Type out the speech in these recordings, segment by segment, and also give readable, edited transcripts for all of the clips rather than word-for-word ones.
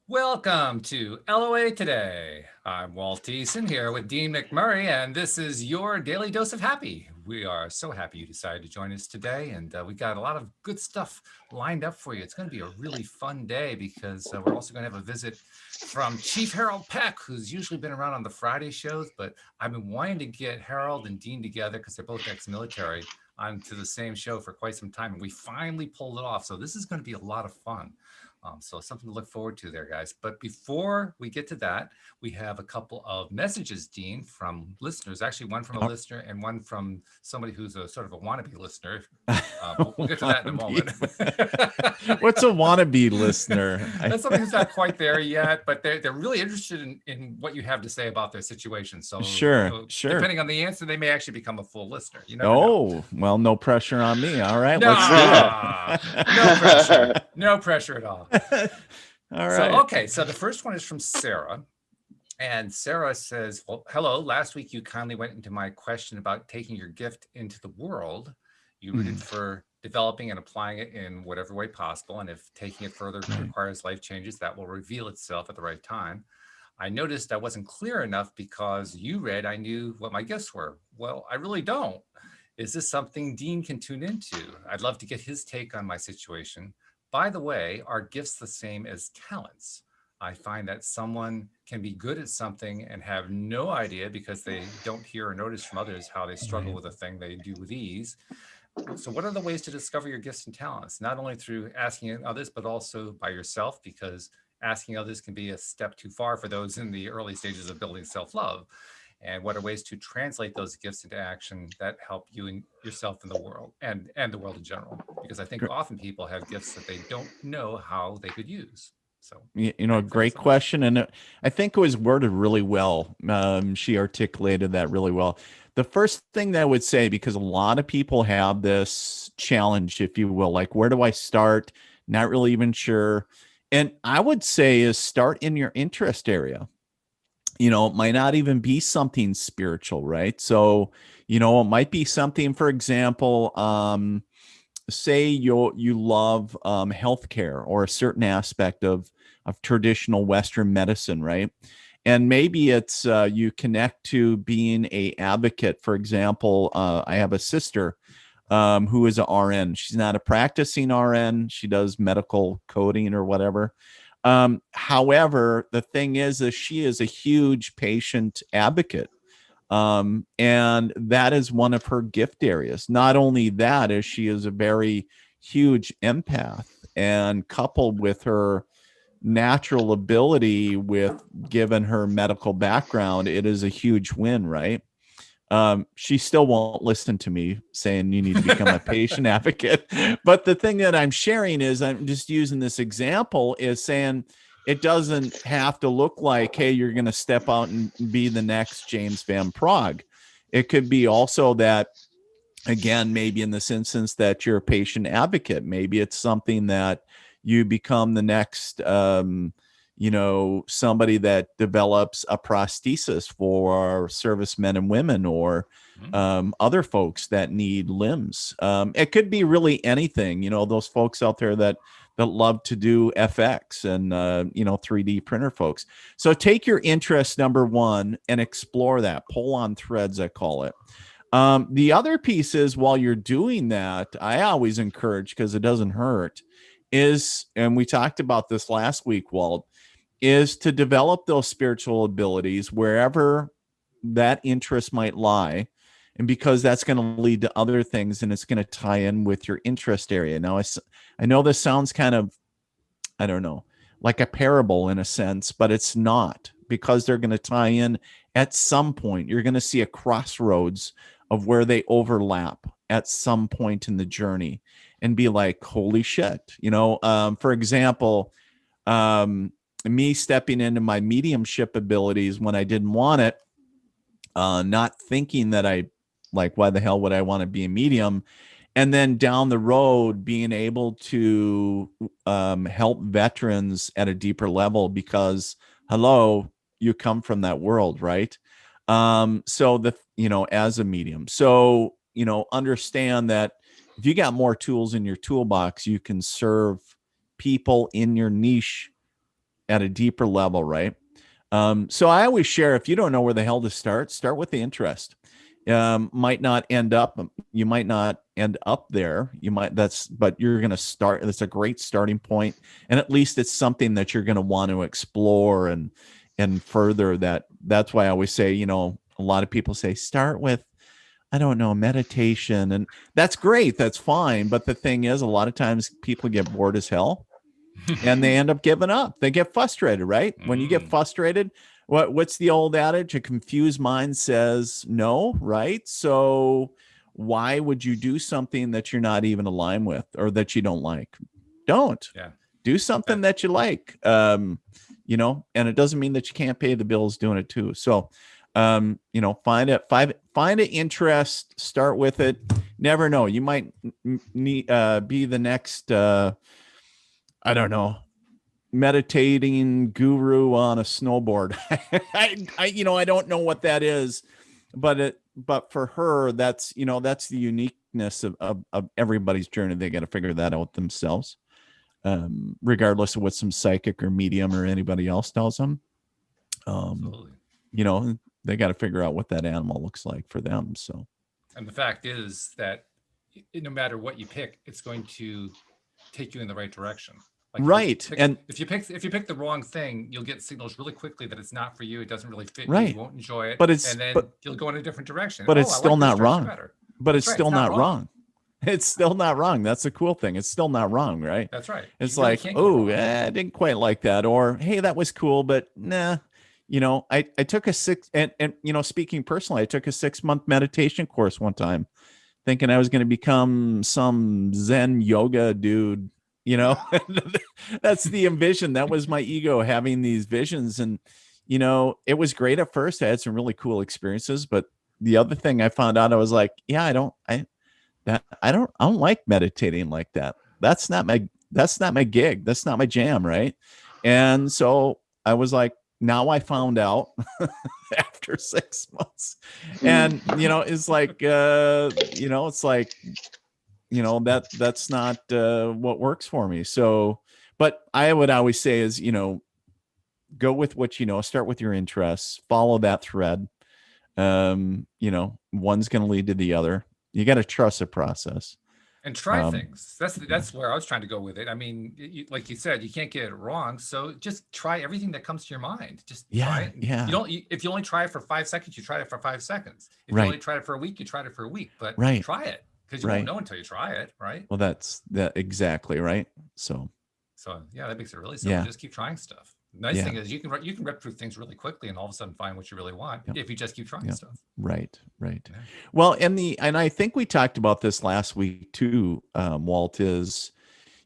Welcome to LOA Today. I'm Walt Eason here with Dean McMurray, and this is your daily dose of happy. We are so happy you decided to join us today, and we got a lot of good stuff lined up for you. It's going to be a really fun day because we're also going to have a visit from Chief Harold Peck, who's usually been around on the Friday shows, but I've been wanting to get Harold and Dean together because they're both ex-military onto the same show for quite some time, and we finally pulled it off. So this is going to be a lot of fun. So something to look forward to there, guys. But before we get to that, we have a couple of messages, Dean, from listeners. Actually, one from a listener and one from somebody who's a sort of a wannabe listener. We'll get to that in a moment. What's a wannabe listener? That's somebody who's not quite there yet, but they're really interested in what you have to say about their situation. So Sure. depending on the answer, they may actually become a full listener. You never know. Well, no pressure on me. All right, No, let's do it. no pressure. No pressure at all. All right. So the first one is from Sarah. And Sarah says, well, hello. Last week, you kindly went into my question about taking your gift into the world. You rooted for developing and applying it in whatever way possible. And if taking it further requires life changes, that will reveal itself at the right time. I noticed I wasn't clear enough because you read I knew what my gifts were. Well, I really don't. Is this something Dean can tune into? I'd love to get his take on my situation. By the way, are gifts the same as talents? I find that someone can be good at something and have no idea because they don't hear or notice from others how they struggle with a thing they do with ease. So what are the ways to discover your gifts and talents? Not only through asking others, but also by yourself, because asking others can be a step too far for those in the early stages of building self-love. And what are ways to translate those gifts into action that help you and yourself in the world and the world in general? Because I think often people have gifts that they don't know how they could use. So, great question. And I think it was worded really well. She articulated that really well. The first thing that I would say, because a lot of people have this challenge, if you will, like, where do I start? Not really even sure. And I would say is start in your interest area. It might not even be something spiritual, right? So, it might be something, for example, say you love healthcare or a certain aspect of traditional Western medicine, right? And maybe it's you connect to being a advocate. For example, I have a sister who is an RN. She's not a practicing RN. She does medical coding or whatever. However, the thing is she is a huge patient advocate. And that is one of her gift areas. Not only that, is she is a very huge empath, and coupled with her natural ability with given her medical background, it is a huge win, right? She still won't listen to me saying you need to become a patient advocate. But the thing that I'm sharing is I'm just using this example is saying it doesn't have to look like, hey, you're going to step out and be the next James Van Praagh. It could be also that, again, maybe in this instance that you're a patient advocate. Maybe it's something that you become the next, somebody that develops a prosthesis for servicemen and women or other folks that need limbs. It could be really anything, those folks out there that love to do FX and, 3D printer folks. So take your interest, number one, and explore that. Pull on threads, I call it. The other piece is while you're doing that, I always encourage, because it doesn't hurt, is, and we talked about this last week, Walt, is to develop those spiritual abilities wherever that interest might lie. And because that's going to lead to other things and it's going to tie in with your interest area. Now, I know this sounds kind of, I don't know, like a parable in a sense, but it's not, because they're going to tie in at some point. You're going to see a crossroads of where they overlap at some point in the journey and be like, holy shit. For example, me stepping into my mediumship abilities when I didn't want it, not thinking that why the hell would I want to be a medium? And then down the road, being able to help veterans at a deeper level because, hello, you come from that world, right? So as a medium. So, understand that if you got more tools in your toolbox, you can serve people in your niche at a deeper level, right? So I always share, if you don't know where the hell to start with the interest. Might not end up, you might not end up there. But you're going to start. That's a great starting point. And at least it's something that you're going to want to explore and further that's why I always say, a lot of people say, start with, I don't know, meditation. And that's great. That's fine. But the thing is, a lot of times people get bored as hell and they end up giving up. They get frustrated, right? When you get frustrated, what's the old adage? A confused mind says no, right? So why would you do something that you're not even aligned with or that you don't like? Don't. Yeah. Do something that you like. And it doesn't mean that you can't pay the bills doing it too. So find an interest, start with it. Never know. You might be the next I don't know, meditating guru on a snowboard. I don't know what that is, but for her, that's the uniqueness of everybody's journey. They got to figure that out themselves, regardless of what some psychic or medium or anybody else tells them. Absolutely. They got to figure out what that animal looks like for them. So, and the fact is that no matter what you pick, it's going to take you in the right direction. Like right. If you pick the wrong thing, you'll get signals really quickly that it's not for you. It doesn't really fit right. you. You won't enjoy it. And then you'll go in a different direction. But it's still not wrong. But it's still not wrong. It's still not wrong. That's the cool thing. It's still not wrong, right? That's right. It's like, I didn't quite like that. Or, hey, that was cool, but nah. I took speaking personally, I took a 6-month meditation course one time, thinking I was going to become some Zen yoga dude. That's the envision. That was my ego having these visions. And, it was great at first. I had some really cool experiences. But the other thing I found out, I was like, yeah, I don't like meditating like that. That's not my gig. That's not my jam. Right. And so I was like, now I found out after 6 months, and it's like, it's like, that's not what works for me. So, but I would always say is, go with what start with your interests, follow that thread. One's going to lead to the other. You got to trust the process and try things. That's where I was trying to go with it. I mean, like you said, you can't get it wrong. So just try everything that comes to your mind. Just try it. Yeah. If you only try it for 5 seconds, you try it for 5 seconds. If you only try it for a week, you tried it for a week. But try it, because you won't know until you try it, right? Well, that's exactly right. So yeah, that makes it really simple. Just keep trying stuff. The nice thing is you can rip through things really quickly and all of a sudden find what you really want if you just keep trying stuff. Right. Yeah. Well, and I think we talked about this last week too, Walt, is,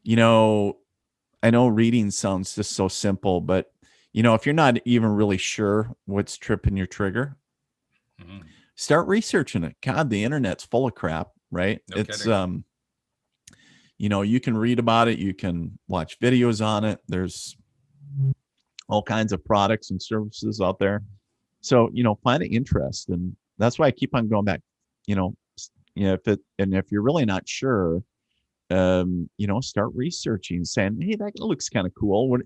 I know reading sounds just so simple, but if you're not even really sure what's tripping your trigger, start researching it. God, the internet's full of crap, right? No it's kidding. You can read about it, you can watch videos on it. There's all kinds of products and services out there. So, find an interest. And that's why I keep on going back, if you're really not sure, start researching, saying, hey, that looks kind of cool.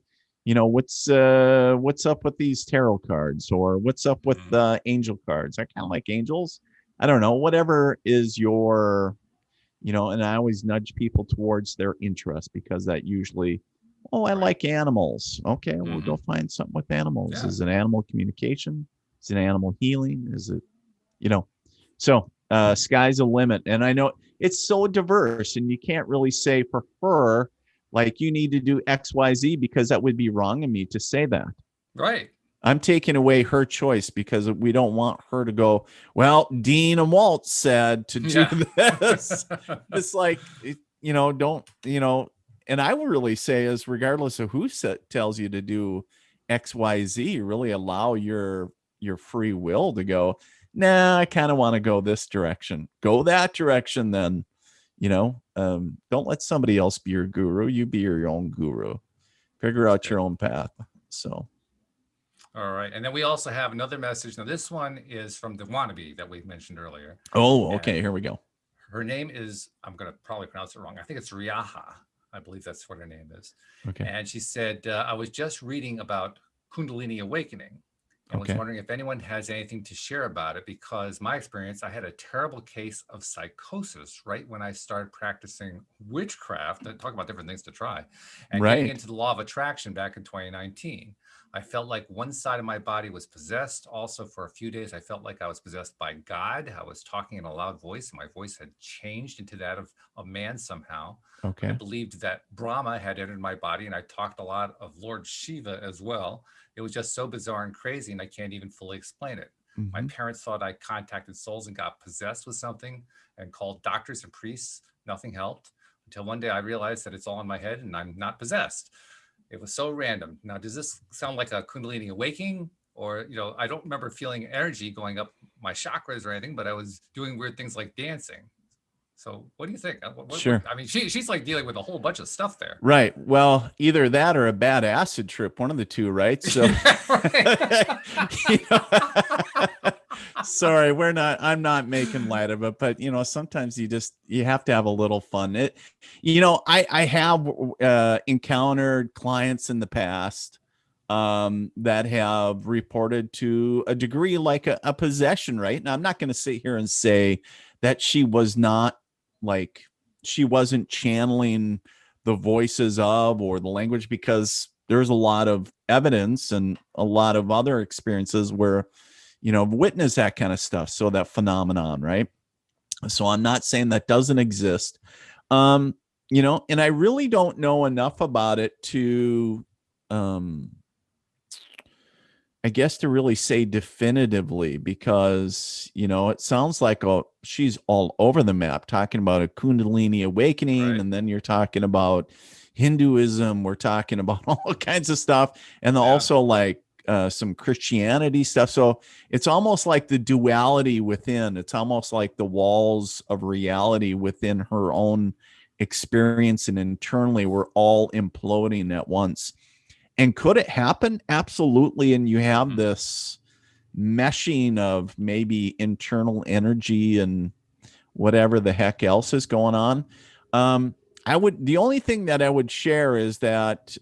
What's up with these tarot cards, or what's up with angel cards? I kind of like angels. I don't know, whatever is your, and I always nudge people towards their interest, because that usually, I like animals. Okay, we'll go find something with animals. Yeah. Is it animal communication? Is it animal healing? Is it, so sky's the limit. And I know it's so diverse, and you can't really say for her, like, you need to do X, Y, Z, because that would be wrong of me to say that. Right. I'm taking away her choice, because we don't want her to go, well, Dean and Walt said to do this. It's like, don't, and I would really say is, regardless of who tells you to do X, Y, Z, really allow your free will to go, nah, I kind of want to go this direction. Go that direction then. Don't let somebody else be your guru. You be your own guru. Figure out your own path. So. All right. And then we also have another message. Now, this one is from the wannabe that we mentioned earlier. Oh, okay. Here we go. Her name is, I'm going to probably pronounce it wrong. I think it's Reaha. I believe that's what her name is. Okay. And she said, I was just reading about kundalini awakening and was Okay. wondering if anyone has anything to share about it, because my experience, I had a terrible case of psychosis right when I started practicing witchcraft. Talk about different things to try, and getting Right. into the law of attraction back in 2019. I felt like one side of my body was possessed. Also, for a few days, I felt like I was possessed by God. I was talking in a loud voice, and my voice had changed into that of a man somehow. I Okay. believed that Brahma had entered my body, and I talked a lot of Lord Shiva as well. It was just so bizarre and crazy, and I can't even fully explain it. My Hmm. parents thought I contacted souls and got possessed with something and called doctors and priests. Nothing helped until one day I realized that it's all in my head and I'm not possessed. It was so random. Now, does this sound like a Kundalini awakening? Or, I don't remember feeling energy going up my chakras or anything, but I was doing weird things like dancing. So what do you think? Sure. I mean, she's like dealing with a whole bunch of stuff there. Right. Well, either that or a bad acid trip, one of the two, right? So, Yeah, right. you know, sorry, I'm not making light of it, but sometimes you have to have a little fun. I have encountered clients in the past that have reported to a degree like a possession, right? Now, I'm not going to sit here and say that she wasn't channeling the voices of or the language, because there's a lot of evidence and a lot of other experiences where witness that kind of stuff, so that phenomenon, right? So I'm not saying that doesn't exist. um and I really don't know enough about it to um I guess to really say definitively, because it sounds like she's all over the map talking about a kundalini awakening, Right. and then you're talking about Hinduism, we're talking about all kinds of stuff, and Yeah. also like some Christianity stuff. So it's almost like the duality within. It's almost like the walls of reality within her own experience and internally were all imploding at once. And could it happen? Absolutely. And you have Mhm. this meshing of maybe internal energy and whatever the heck else is going on. The only thing that I would share is that,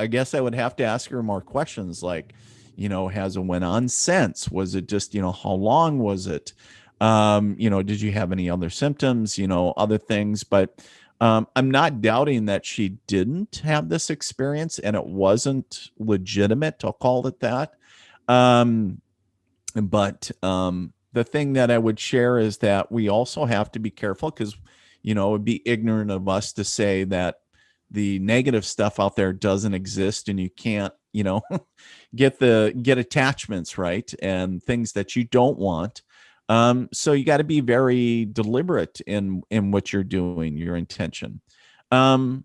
I guess I would have to ask her more questions like, has it went on since? Was it just, how long was it? Did you have any other symptoms, other things? But I'm not doubting that she didn't have this experience and it wasn't legitimate. I'll call it that. Um, but the thing that I would share is that we also have to be careful, because, it would be ignorant of us to say that the negative stuff out there doesn't exist and you can't, get attachments, right? And things that you don't want. So you got to be very deliberate in what you're doing, your intention. Um,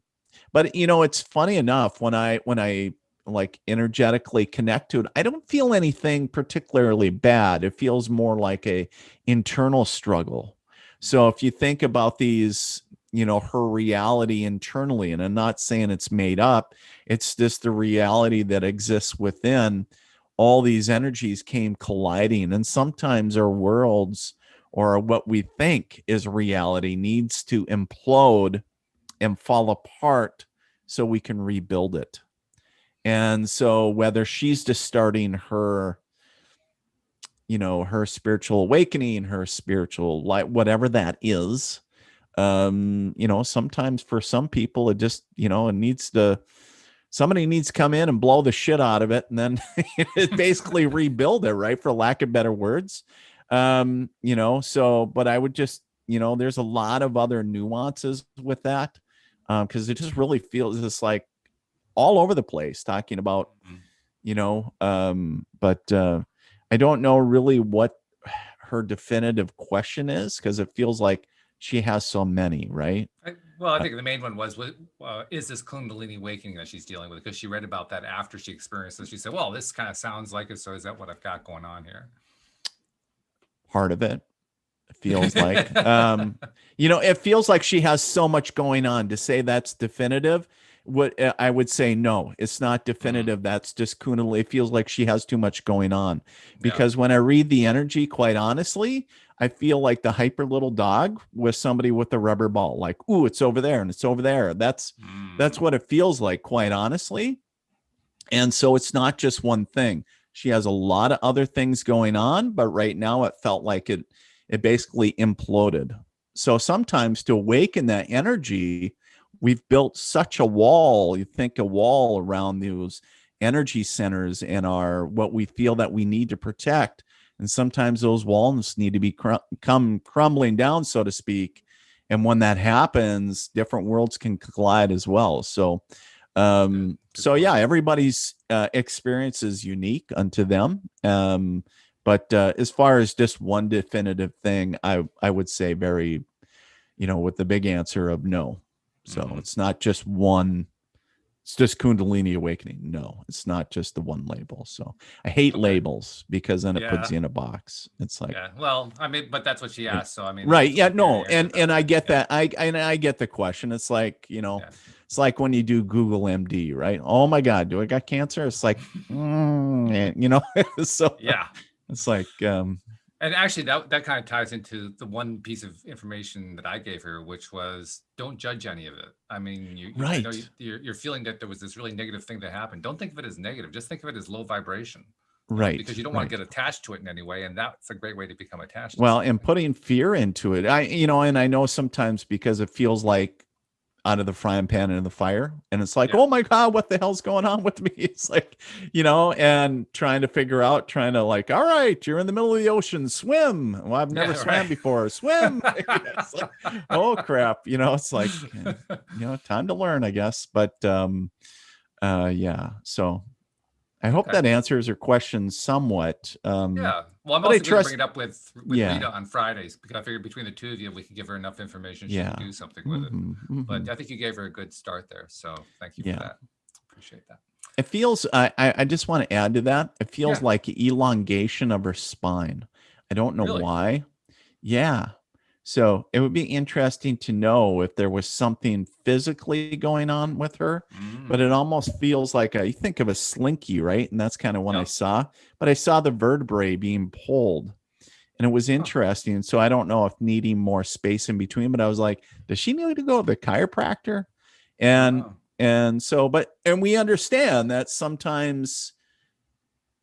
but it's funny enough, when I like energetically connect to it, I don't feel anything particularly bad. It feels more like a internal struggle. So if you think about these, her reality internally, and I'm not saying it's made up, it's just the reality that exists within. All these energies came colliding, and sometimes our worlds, or what we think is reality, needs to implode and fall apart so we can rebuild it. And so whether she's just starting her, her spiritual awakening, her spiritual light, whatever that is, sometimes for some people it just, it needs to, somebody needs to come in and blow the shit out of it and then basically rebuild it, right? For lack of better words. But I would just, there's a lot of other nuances with that. Because it just really feels just like all over the place talking about, Mhm. but I don't know really what her definitive question is, because it feels like she has so many, right? I Uh, think the main one was, is this Kundalini awakening that she's dealing with? Because she read about that after she experienced it. She said, well, this kind of sounds like it. So is that what I've got going on here? Part of it feels like, it feels like she has so much going on. To say that's definitive, what I would say, no, it's not Mhm. definitive. That's just Kundalini. It feels like she has too much going on, Yeah. because when I read the energy, quite honestly, I feel like the hyper little dog with somebody with a rubber ball, like, ooh, it's over there and it's over there. That's what it feels like, quite honestly. And so it's not just one thing. She has a lot of other things going on, but right now it felt like it basically imploded. So sometimes to awaken that energy, we've built such a wall. You think a wall around those energy centers and our what we feel that we need to protect. And sometimes those walls need to be come crumbling down, so to speak. And when that happens, different worlds can collide as well. So so yeah, everybody's experience is unique unto them. But as far as just one definitive thing, I would say very, with the big answer of no. So it's not just one. It's just Kundalini awakening. No, it's not just the one label. So I hate labels because then it puts you in a box. It's like, well, I mean, but that's what she asked. So I mean, right. Yeah, no. And I get that. I get the question. It's like, it's like when you do Google MD, right? Oh my God, do I got cancer? It's like, so yeah, it's like, and actually that kind of ties into the one piece of information that I gave her, which was don't judge any of it. I mean, I know you're feeling that there was this really negative thing that happened. Don't think of it as negative. Just think of it as low vibration. Right. Because you don't want to get attached to it in any way. And that's a great way to become attached. Well, and putting fear into it. And I know sometimes because it feels like out of the frying pan into the fire. And it's like, oh my God, what the hell's going on with me? It's like, and trying to like, all right, you're in the middle of the ocean, swim. Well, I've never swam before. Swim. It's like, oh crap. It's like, time to learn, I guess. But yeah. So I hope that answers your question somewhat. Well, I'm also going to bring it up with Rita on Fridays because I figured between the two of you, we could give her enough information she can do something with it. But I think you gave her a good start there. So thank you for that. Appreciate that. It feels, I just want to add to that. It feels like elongation of her spine. I don't know why. Yeah. So it would be interesting to know if there was something physically going on with her, but it almost feels like you think of a slinky, right? And that's kind of what I saw, but I saw the vertebrae being pulled and it was interesting. So I don't know if needing more space in between, but I was like, does she need to go to the chiropractor? And we understand that sometimes,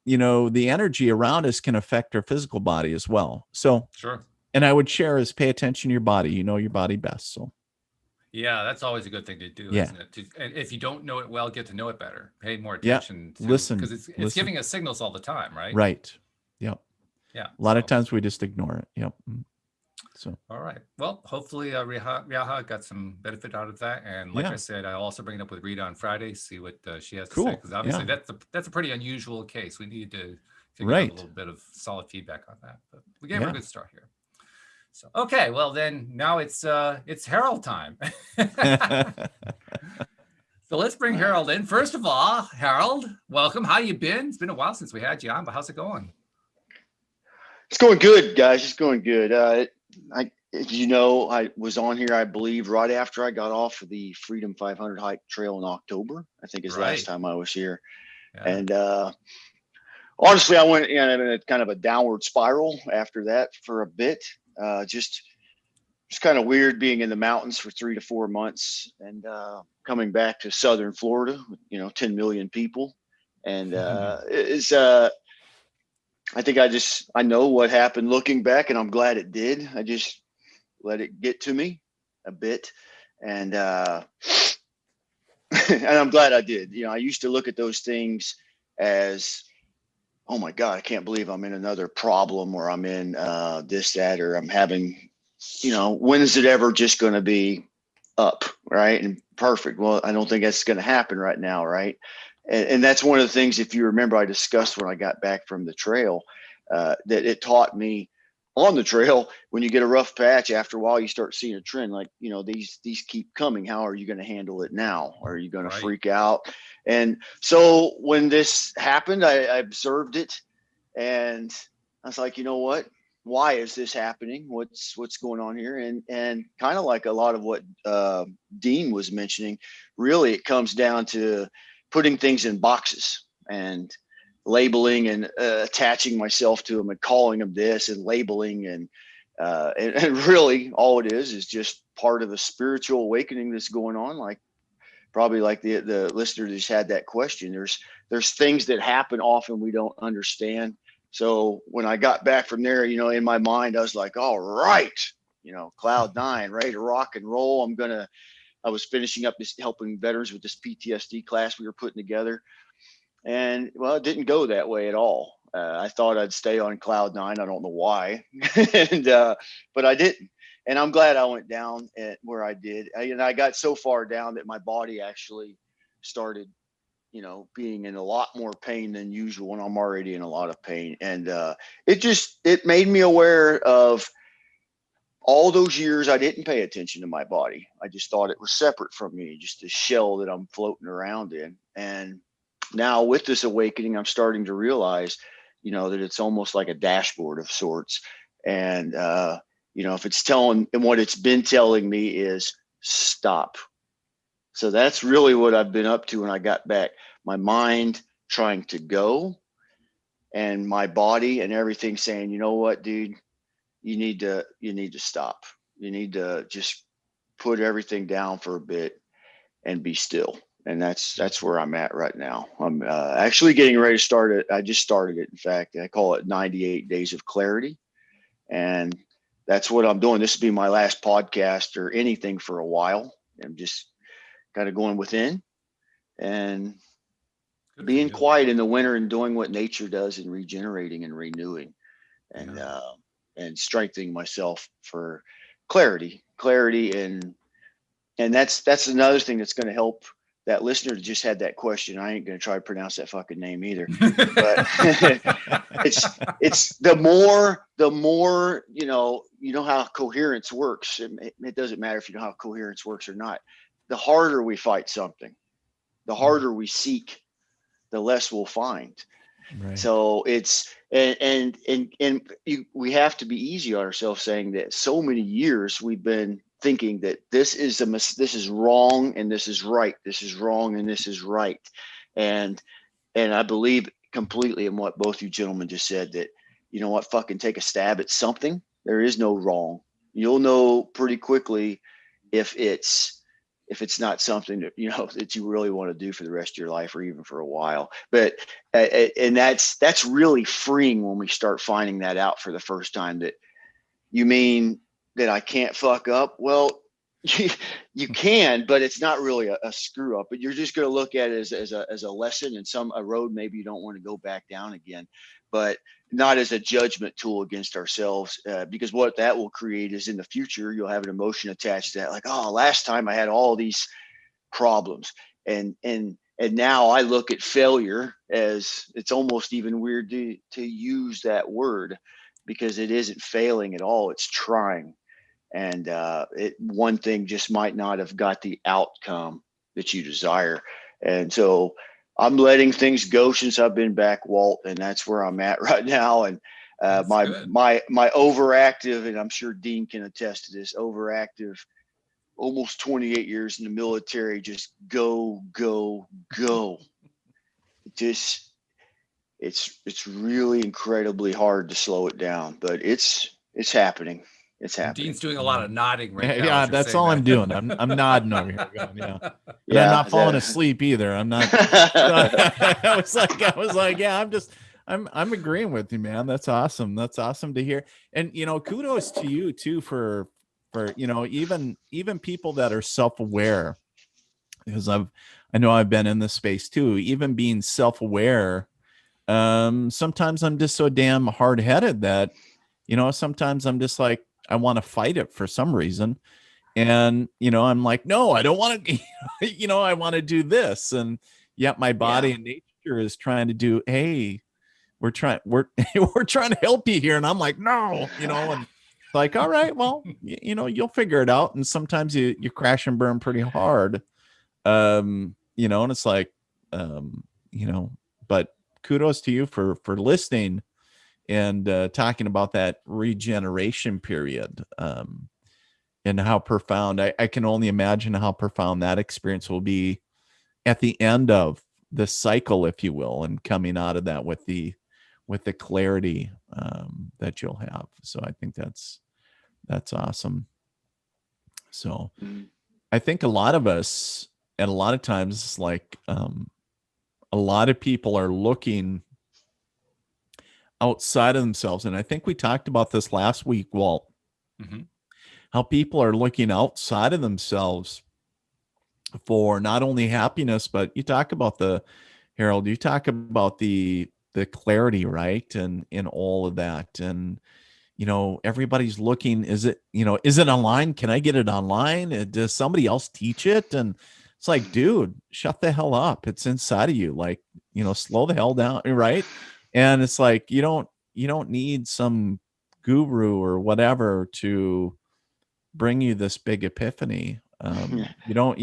the energy around us can affect our physical body as well. So sure. And I would share is pay attention to your body. You know your body best. So yeah, that's always a good thing to do, isn't it? And if you don't know it well, get to know it better. Pay more attention. Listen. Because it's giving us signals all the time, right? Right. Yep. Yeah. A lot of times we just ignore it. Yep. So all right. Well, hopefully Reaha got some benefit out of that. And like I said, I'll also bring it up with Rita on Friday, see what she has to say. Because obviously that's a pretty unusual case. We need to figure out a little bit of solid feedback on that. But we gave her a good start here. So okay, well then now it's Harold time. So let's bring Harold in. First of all, Harold, welcome. How you been? It's been a while since we had you on, but how's it going? It's going good, guys. It's going good. I was on here, I believe, right after I got off of the Freedom 500 hike trail in October. I think is the last time I was here. Yeah. And honestly, I went in a kind of a downward spiral after that for a bit. Just kind of weird being in the mountains for 3 to 4 months and coming back to Southern Florida, 10 million people. And I think I know what happened looking back, and I'm glad it did. I just let it get to me a bit. And, and I'm glad I did. I used to look at those things as, oh my God, I can't believe I'm in another problem, or I'm in this, that, or I'm having, when is it ever just going to be up, right? And perfect. Well, I don't think that's going to happen right now, right? And that's one of the things, if you remember, I discussed when I got back from the trail, that it taught me on the trail, when you get a rough patch, after a while, you start seeing a trend, like, these keep coming. How are you going to handle it now? Are you going to freak out? And so when this happened, I observed it, and I was like, you know what? Why is this happening? What's going on here? And kind of like a lot of what Dean was mentioning, really, it comes down to putting things in boxes and labeling and attaching myself to them and calling them this and labeling. And, And really all it is just part of the spiritual awakening that's going on. Like probably like the listener just had that question. There's things that happen often we don't understand. So when I got back from there, in my mind, I was like, all right, cloud nine, ready to rock and roll. I was finishing up this helping veterans with this PTSD class we were putting together. And well, it didn't go that way at all. I thought I'd stay on cloud nine. I don't know why, but I didn't. And I'm glad I went down at where I did. I got so far down that my body actually started, being in a lot more pain than usual. And I'm already in a lot of pain. And it made me aware of all those years I didn't pay attention to my body. I just thought it was separate from me, just a shell that I'm floating around in. And now with this awakening, I'm starting to realize, that it's almost like a dashboard of sorts. And, if it's telling, and what it's been telling me is stop. So that's really what I've been up to when I got back. My mind trying to go and my body and everything saying, you know what, dude, you need to stop. You need to just put everything down for a bit and be still. And that's where I'm at right now. I'm actually getting ready to start it. I just started it. In fact, I call it 98 Days of Clarity. And that's what I'm doing. This will be my last podcast or anything for a while. I'm just kind of going within and being quiet in the winter and doing what nature does and regenerating and renewing and strengthening myself for clarity. And that's another thing that's going to help that listener that just had that question. I ain't going to try to pronounce that fucking name either, but it's the more, how coherence works. It doesn't matter if you know how coherence works or not. The harder we fight something, the harder we seek, the less we'll find. Right. So it's, we have to be easy on ourselves saying that so many years we've been thinking that this is wrong and this is right. This is wrong and this is right. And I believe completely in what both you gentlemen just said, that, fucking take a stab at something. There is no wrong. You'll know pretty quickly if it's not something that, that you really want to do for the rest of your life or even for a while. But, and that's really freeing when we start finding that out for the first time, that you mean that I can't fuck up. Well, you can, but it's not really a screw up, but you're just going to look at it as a lesson and a road maybe you don't want to go back down again, but not as a judgment tool against ourselves, because what that will create is in the future, you'll have an emotion attached to that. Like, oh, last time I had all these problems. And now I look at failure as, it's almost even weird to use that word, because it isn't failing at all. It's trying. And one thing just might not have got the outcome that you desire. And so I'm letting things go since I've been back, Walt, and that's where I'm at right now. And my overactive, and I'm sure Dean can attest to this, overactive, almost 28 years in the military, just go. It's really incredibly hard to slow it down, but it's happening. It's happening. Dean's doing a lot of nodding right now. Yeah, that's all I'm doing. I'm nodding over here. Going, and I'm not falling asleep either. I'm not. I was like, yeah, I'm agreeing with you, man. That's awesome. That's awesome to hear. And kudos to you too for even people that are self-aware, because I know I've been in this space too. Even being self-aware, sometimes I'm just so damn hard-headed that sometimes I'm just like, I want to fight it for some reason. And, I'm like, no, I don't want to, I want to do this. And yet my body and nature is trying to do, hey, we're trying to help you here. And I'm like, no, and like, all right, well, you'll figure it out. And sometimes you crash and burn pretty hard. And it's like, but kudos to you for listening and talking about that regeneration period, and how profound. I can only imagine how profound that experience will be at the end of the cycle, if you will, and coming out of that with the clarity that you'll have. So I think that's That's awesome. So Mhm. I think a lot of us, at a lot of times, like a lot of people are looking outside of themselves. And I think we talked about this last week, Walt, Mm-hmm. how people are looking outside of themselves for not only happiness, but you talk about Harold, you talk about the clarity, right? And in all of that. And everybody's looking, is it online? Can I get it online? Does somebody else teach it? And it's like, dude, shut the hell up. It's inside of you. Like, slow the hell down, right? And it's like you don't need some guru or whatever to bring you this big epiphany. You don't,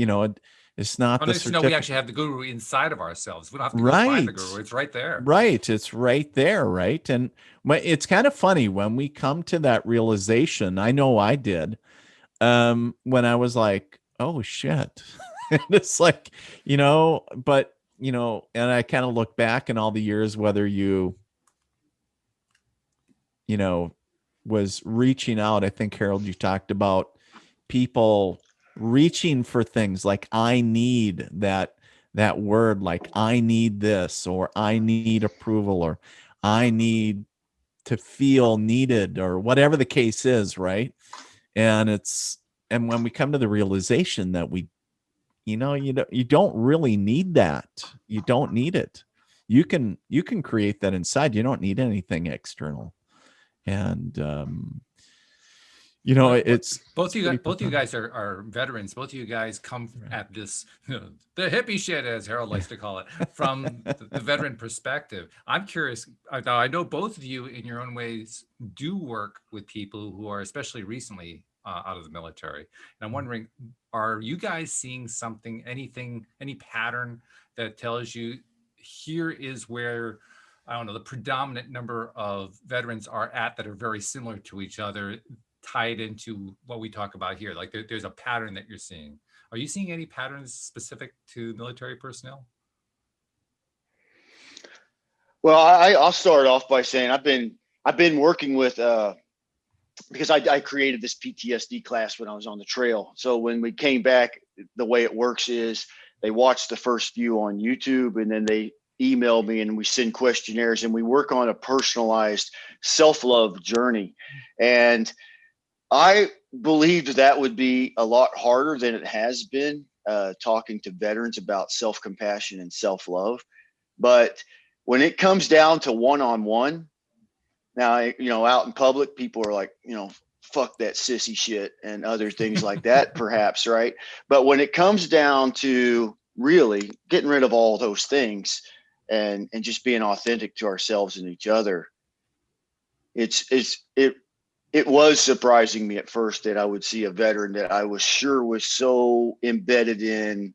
it's not Well, the nice to know we certificate. actually have the guru inside of ourselves. We don't have to go find the Right. guru. It's right there. Right. It's right there. Right. And it's kind of funny when we come to that realization. I know I did, when I was like, oh shit. And it's like, but, and I kind of look back in all the years, whether you know, was reaching out. I think, Harold, you talked about people reaching for things like I need that word, like I need this, or I need approval, or I need to feel needed, or whatever the case is, right? And when we come to the realization that you don't really need that. You don't need it. You can create that inside. You don't need anything external. And it's Both you pretty guys, both you profound. guys are veterans. Both of you guys come at this the hippie shit, as Harold likes to call it, from the veteran perspective. I'm curious. I know both of you, in your own ways, do work with people who are especially recently out of the military. And I'm wondering, are you guys seeing something, anything, any pattern that tells you here is where, I don't know, the predominant number of veterans are at that are very similar to each other, tied into what we talk about here? Like there's a pattern that you're seeing. Are you seeing any patterns specific to military personnel? Well, I'll start off by saying I've been working with because I created this PTSD class when I was on the trail. So when we came back, the way it works is they watch the first few on YouTube, and then they email me, and we send questionnaires, and we work on a personalized self-love journey. And I believed that would be a lot harder than it has been, talking to veterans about self-compassion and self-love. But when it comes down to one-on-one, now, out in public, people are like, fuck that sissy shit and other things like that, perhaps, right? But when it comes down to really getting rid of all those things and just being authentic to ourselves and each other, it was surprising me at first that I would see a veteran that I was sure was so embedded in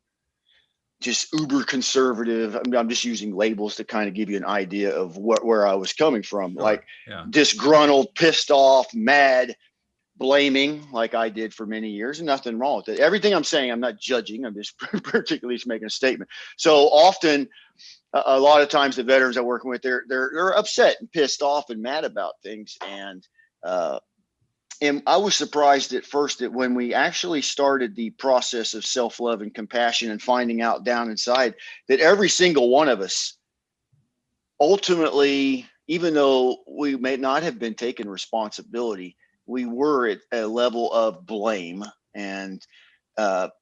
just uber conservative. I'm just using labels to kind of give you an idea of where I was coming from. Sure. Like Yeah. disgruntled, pissed off, mad, blaming, like I did for many years, and nothing wrong with it. Everything I'm saying, I'm not judging. I'm just particularly just making a statement. So often, a lot of times, the veterans I'm working with, they're upset and pissed off and mad about things, and I was surprised at first that when we actually started the process of self-love and compassion and finding out down inside that every single one of us ultimately, even though we may not have been taking responsibility, we were at a level of blame and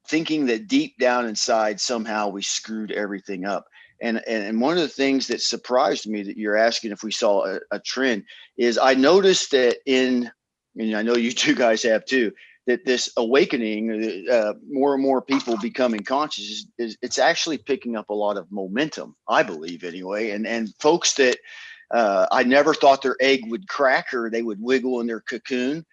thinking that deep down inside somehow we screwed everything up. And one of the things that surprised me that you're asking if we saw a trend is I noticed that and I know you two guys have too, that this awakening, more and more people becoming conscious, it's actually picking up a lot of momentum, I believe anyway. And folks that I never thought their egg would crack or they would wiggle in their cocoon,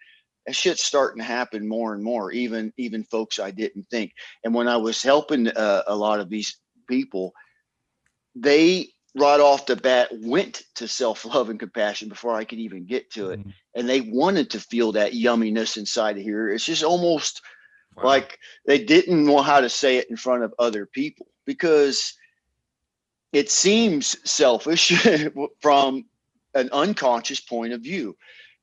that shit's starting to happen more and more, even folks I didn't think. And when I was helping a lot of these people, they right off the bat went to self-love and compassion before I could even get to it. And they wanted to feel that yumminess inside of here. It's just almost like they didn't know how to say it in front of other people because it seems selfish from an unconscious point of view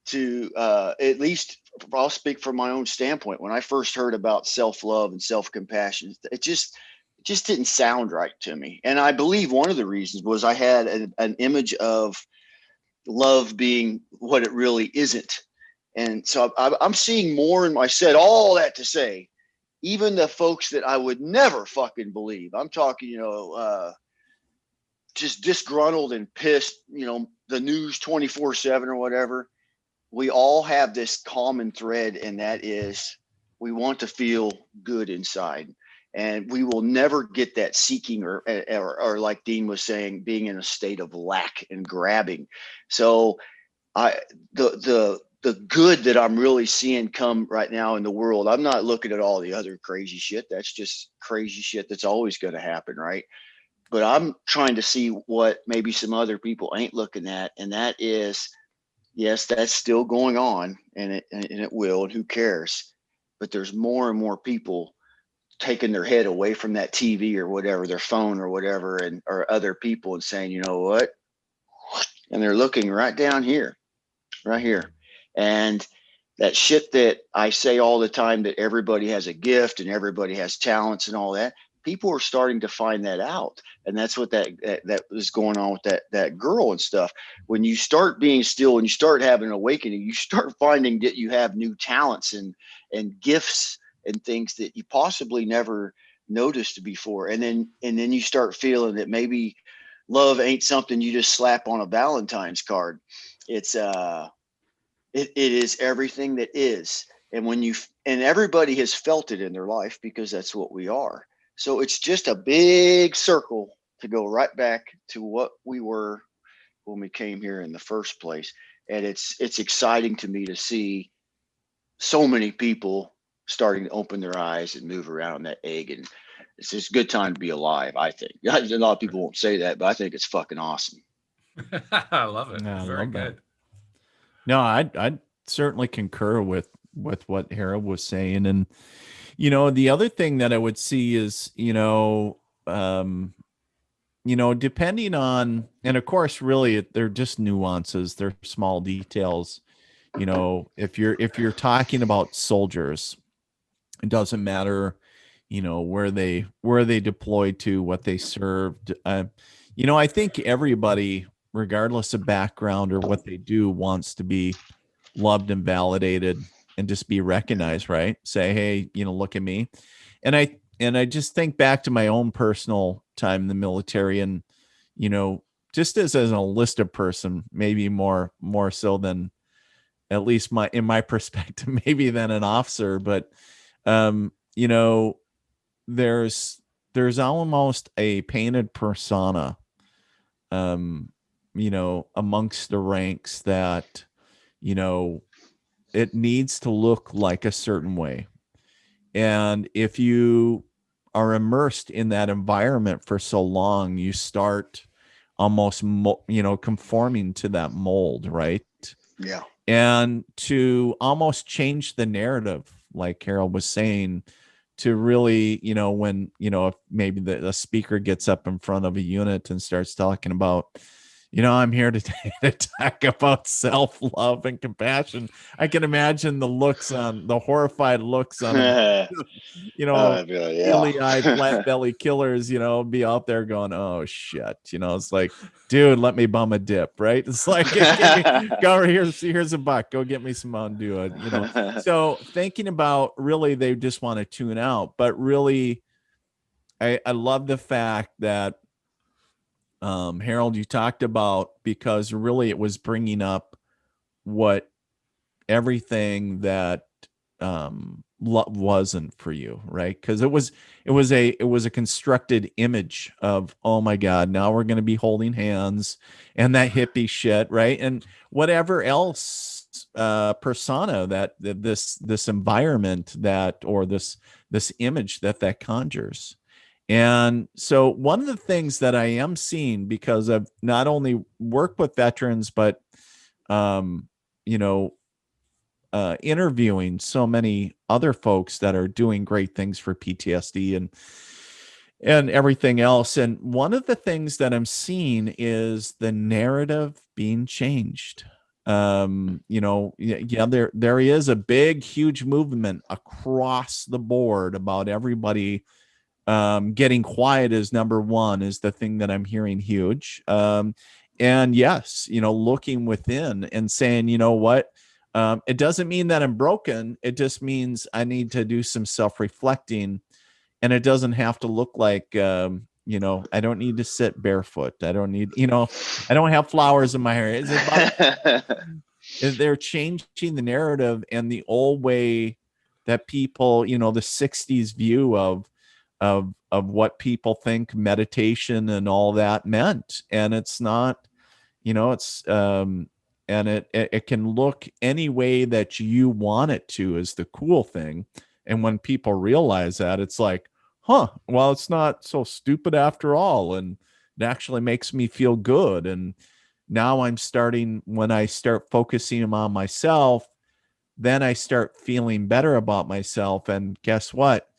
to at least I'll speak from my own standpoint. When I first heard about self-love and self-compassion, it just didn't sound right to me. And I believe one of the reasons was I had an image of love being what it really isn't. And so I'm seeing more, and I said all that to say, even the folks that I would never fucking believe, I'm talking, just disgruntled and pissed, the news 24/7 or whatever. We all have this common thread, and that is we want to feel good inside. And we will never get that seeking or like Dean was saying, being in a state of lack and grabbing. So the good that I'm really seeing come right now in the world, I'm not looking at all the other crazy shit. That's just crazy shit that's always going to happen, right? But I'm trying to see what maybe some other people ain't looking at, and that is, yes, that's still going on, and it will, and who cares? But there's more and more people taking their head away from that TV or whatever, their phone or whatever, and or other people, and saying, you know what? And they're looking right down here, right here. And that shit that I say all the time, that everybody has a gift and everybody has talents and all that, people are starting to find that out. And that's what that was going on with that girl and stuff. When you start being still and you start having an awakening, you start finding that you have new talents and gifts and things that you possibly never noticed before. And then you start feeling that maybe love ain't something you just slap on a Valentine's card. It's it is everything that is. And and everybody has felt it in their life, because that's what we are. So it's just a big circle to go right back to what we were when we came here in the first place. And it's exciting to me to see so many people starting to open their eyes and move around that egg. And it's just a good time to be alive, I think. A lot of people won't say that, but I think it's fucking awesome. I love it. Yeah, I Very love that. good. No, I certainly concur with what Harold was saying. And the other thing that I would see is, depending on, and of course, really, they're just nuances, they're small details. If you're talking about soldiers, it doesn't matter, where they deployed to, what they served. I think everybody, regardless of background or what they do, wants to be loved and validated and just be recognized, right? Say, hey, look at me. And I just think back to my own personal time in the military, and just as an enlisted person, maybe more so than, at least in my perspective, maybe than an officer. But there's almost a painted persona amongst the ranks that it needs to look like a certain way. And if you are immersed in that environment for so long, you start almost conforming to that mold, right? Yeah. And to almost change the narrative, like Harold was saying, to really, when, if maybe the speaker gets up in front of a unit and starts talking about, I'm here to talk about self-love and compassion. I can imagine the horrified looks on them, steely-eyed, flat-belly killers, be out there going, oh shit. It's like, dude, let me bum a dip, right? It's like, go over here, here's a buck, go get me some Mountain Dew, So thinking about, really, they just want to tune out. But really, I love the fact that, Harold, you talked about, because really it was bringing up what everything that wasn't for you, right? Because it was a constructed image of, oh my God, now we're going to be holding hands, and that hippie shit, right? And whatever else persona that this environment that, or this image that conjures. And so one of the things that I am seeing, because I've not only worked with veterans, but interviewing so many other folks that are doing great things for PTSD and everything else. And one of the things that I'm seeing is the narrative being changed. There is a big, huge movement across the board about everybody getting quiet is number one, is the thing that I'm hearing huge. And yes, looking within and saying, you know what, it doesn't mean that I'm broken. It just means I need to do some self-reflecting, and it doesn't have to look like, I don't need to sit barefoot. I don't need, I don't have flowers in my hair. Is it about, they're changing the narrative and the old way that people, the 60s view of what people think meditation and all that meant. And it's not, it's and it can look any way that you want it to, is the cool thing. And when people realize that, it's like, well, it's not so stupid after all, and it actually makes me feel good. And now when I start focusing on myself, then I start feeling better about myself. And guess what?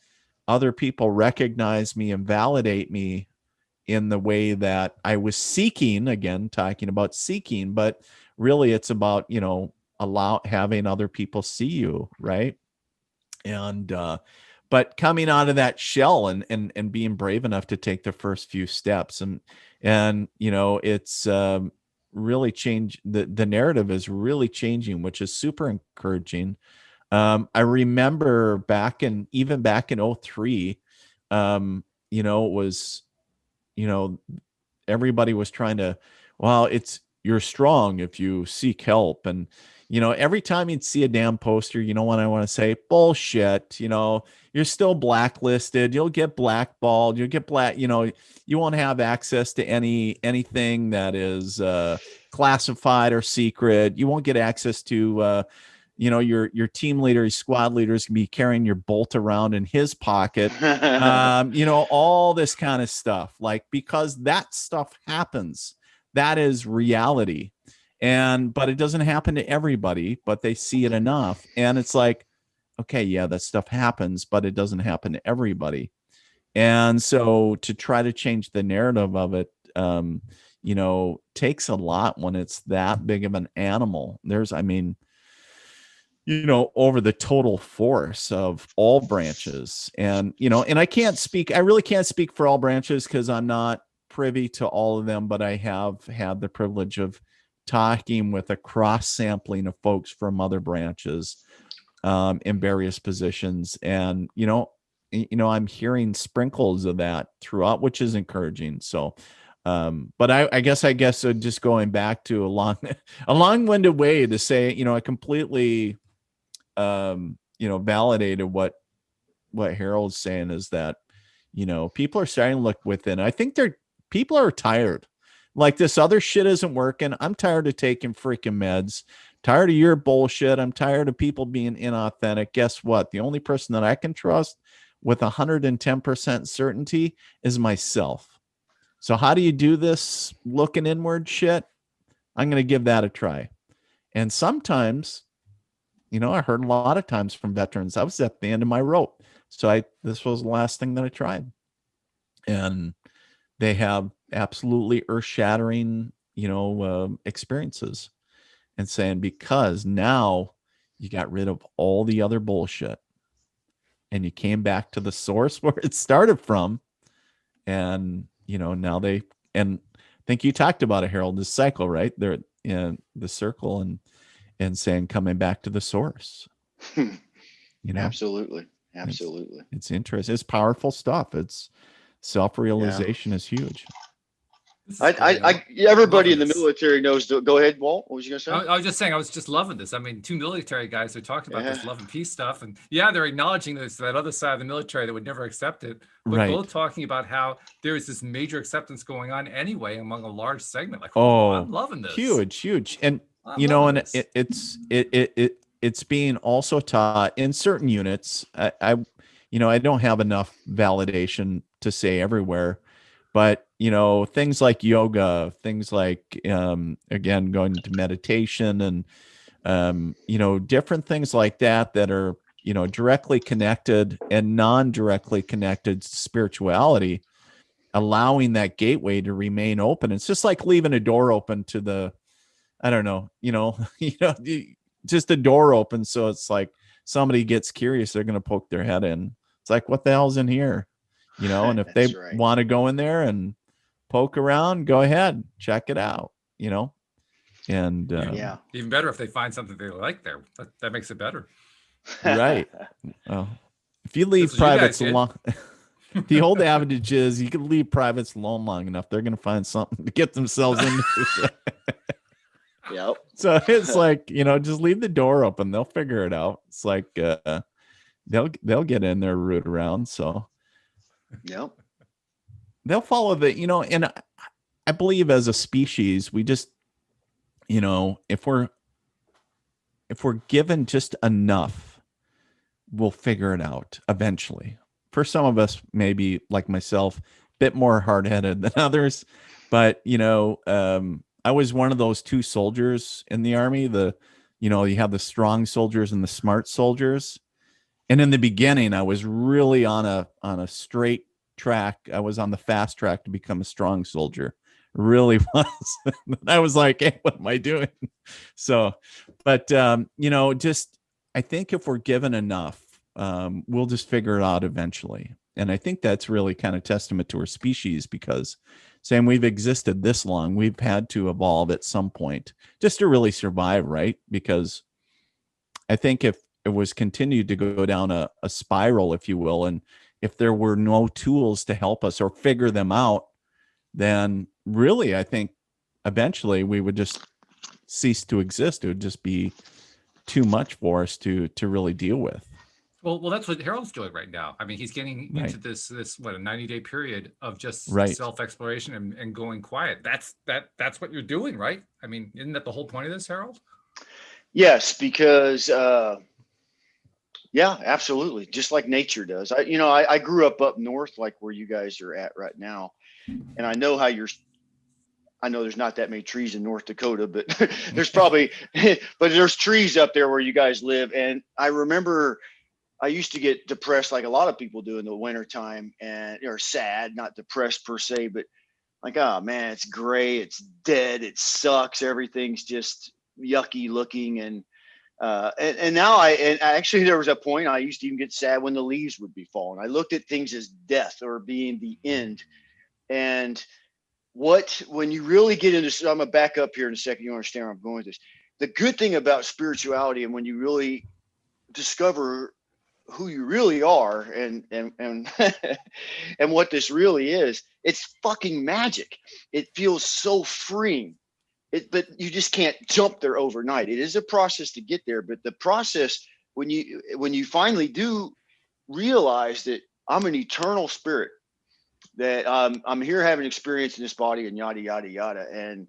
Other people recognize me and validate me in the way that I was seeking, again, talking about seeking, but really it's about, having other people see you. Right. And, but coming out of that shell and being brave enough to take the first few steps, and it's really changed. The narrative is really changing, which is super encouraging. I remember back in '03, it was, everybody was trying to, well, you're strong if you seek help. And, every time you'd see a damn poster, what I want to say, bullshit, you're still blacklisted. You'll get blackballed. You'll get you won't have access to anything that is classified or secret. You won't get access to, your team leader, your squad leader is going to be carrying your bolt around in his pocket. All this kind of stuff, because that stuff happens. That is reality. But it doesn't happen to everybody, but they see it enough. And it's like, okay, yeah, that stuff happens, but it doesn't happen to everybody. And so to try to change the narrative of it, takes a lot when it's that big of an animal. Over the total force of all branches. And, and I really can't speak for all branches because I'm not privy to all of them, but I have had the privilege of talking with a cross sampling of folks from other branches in various positions. And, I'm hearing sprinkles of that throughout, which is encouraging. So, but I guess just going back to a long-winded way to say, I completely, validated what Harold's saying, is that, people are starting to look within. I think people are tired. Like, this other shit isn't working. I'm tired of taking freaking meds. Tired of your bullshit. I'm tired of people being inauthentic. Guess what? The only person that I can trust with 110% certainty is myself. So how do you do this looking inward shit? I'm going to give that a try. And sometimes, I heard a lot of times from veterans, I was at the end of my rope. So this was the last thing that I tried. And they have absolutely earth-shattering, experiences, and saying, because now you got rid of all the other bullshit and you came back to the source where it started from. And, now and I think you talked about it, Harold, this cycle, right? They're in the circle and saying, coming back to the source. Absolutely. It's interesting. It's powerful stuff. It's self-realization is huge. Everybody in the military knows. Go ahead, Walt. What was you gonna say? I was just saying, I was just loving this. I mean, two military guys are talking about this love and peace stuff, and they're acknowledging that other side of the military that would never accept it, but both talking about how there is this major acceptance going on anyway among a large segment. Like, I'm loving this. Huge, and it's being also taught in certain units. I don't have enough validation to say everywhere. But, things like yoga, things like, again, going to meditation and, different things like that are, directly connected and non-directly connected to spirituality, allowing that gateway to remain open. It's just like leaving a door open to the, I don't know, just a door opens. So it's like somebody gets curious, they're going to poke their head in. It's like, what the hell's in here? And if That's they right. want to go in there and poke around, go ahead, check it out, and Yeah. Even better if they find something they like there. That makes it better. right. Well, if you leave That's what you guys privates did. alone, the old adage is you can leave privates alone long enough, they're going to find something to get themselves into. Yep. So it's like, just leave the door open. They'll figure it out. It's like they'll get in there, root around. So Yep. they'll follow and I believe as a species, we just, if we're given just enough, we'll figure it out eventually. For some of us, maybe like myself, a bit more hard-headed than others, but I was one of those two soldiers in the Army. You have the strong soldiers and the smart soldiers. And in the beginning, I was really on a straight track. I was on the fast track to become a strong soldier. Really was. I was like, hey, what am I doing? So, but just I think if we're given enough, we'll just figure it out eventually. And I think that's really kind of testament to our species, because saying we've existed this long, we've had to evolve at some point just to really survive, right? Because I think if it was continued to go down a spiral, if you will, and if there were no tools to help us or figure them out, then really, I think eventually we would just cease to exist. It would just be too much for us to really deal with. Well, that's what Harold's doing right now. I mean, he's getting Right. into this what, a 90-day period of just Right. self-exploration and going quiet. That's what you're doing, right? I mean, isn't that the whole point of this, Harold? Yes, because yeah, absolutely. Just like nature does. I grew up north, like where you guys are at right now, and I know I know there's not that many trees in North Dakota, but there's probably, but there's trees up there where you guys live. And I remember I used to get depressed like a lot of people do in the wintertime, or sad, not depressed per se, but like, oh man, it's gray, it's dead, it sucks, everything's just yucky looking. And now and actually there was a point I used to even get sad when the leaves would be falling. I looked at things as death or being the end. And when you really get into, I'm gonna back up here in a second, you understand where I'm going with this. The good thing about spirituality, and when you really discover who you really are and and what this really is, it's fucking magic. It feels so freeing. But you just can't jump there overnight. It is a process to get there, but the process, when you finally do realize that I'm an eternal spirit, that I'm here having experience in this body and yada yada yada, and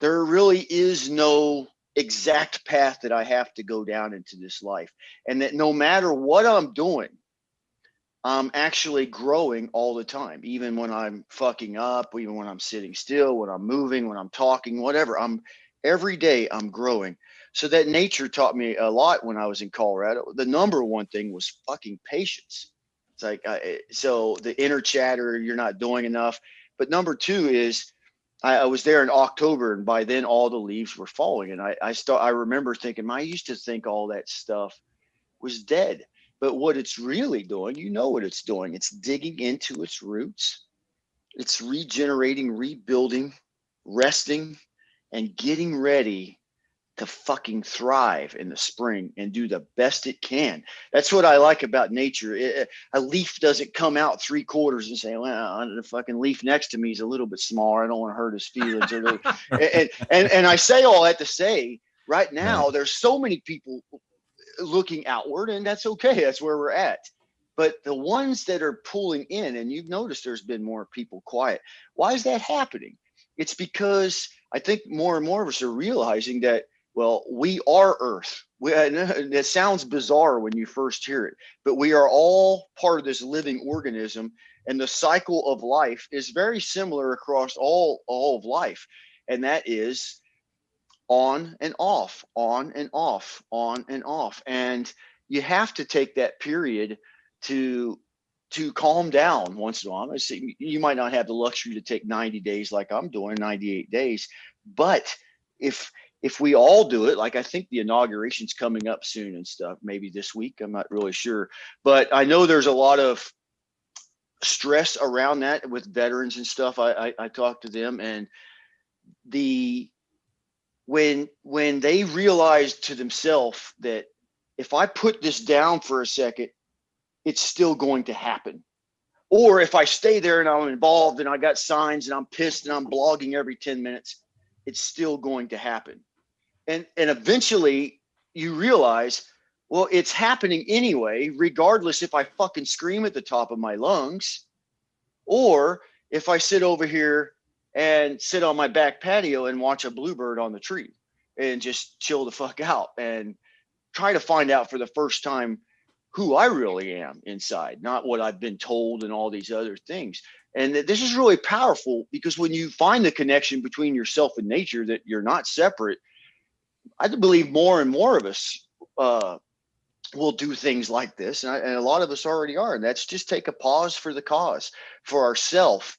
there really is no exact path that I have to go down into this life, and that no matter what I'm doing, I'm actually growing all the time, even when I'm fucking up, even when I'm sitting still, when I'm moving, when I'm talking, whatever. Every day I'm growing. So that nature taught me a lot when I was in Colorado. The number one thing was fucking patience. It's like, so the inner chatter, you're not doing enough. But number two is I was there in October, and by then all the leaves were falling. And I remember thinking, I used to think all that stuff was dead. But what it's really doing, what it's doing. It's digging into its roots. It's regenerating, rebuilding, resting, and getting ready to fucking thrive in the spring and do the best it can. That's what I like about nature. A leaf doesn't come out 3/4 and say, well, the fucking leaf next to me is a little bit smaller, I don't want to hurt his feelings. And I say all that to say, right now, Right. there's so many people looking outward, and that's okay. That's where we're at. But the ones that are pulling in, and you've noticed there's been more people quiet. Why is that happening? It's because I think more and more of us are realizing that, well, we are Earth. It sounds bizarre when you first hear it, but we are all part of this living organism, and the cycle of life is very similar across all of life, and that is on and off, on and off, on and off. And you have to take that period to calm down once in a while. You might not have the luxury to take 90 days like I'm doing, 98 days, but if if we all do it, like I think the inauguration's coming up soon and stuff, maybe this week, I'm not really sure, but I know there's a lot of stress around that with veterans and stuff. I talked to them, and when they realized to themselves that if I put this down for a second, it's still going to happen. Or if I stay there and I'm involved and I got signs and I'm pissed and I'm blogging every 10 minutes, it's still going to happen. And eventually you realize, well, it's happening anyway, regardless if I fucking scream at the top of my lungs, or if I sit over here and sit on my back patio and watch a bluebird on the tree and just chill the fuck out and try to find out for the first time who I really am inside, not what I've been told and all these other things. And this is really powerful, because when you find the connection between yourself and nature, that you're not separate, I believe more and more of us will do things like this. And a lot of us already are. And that's just take a pause for the cause, for ourself,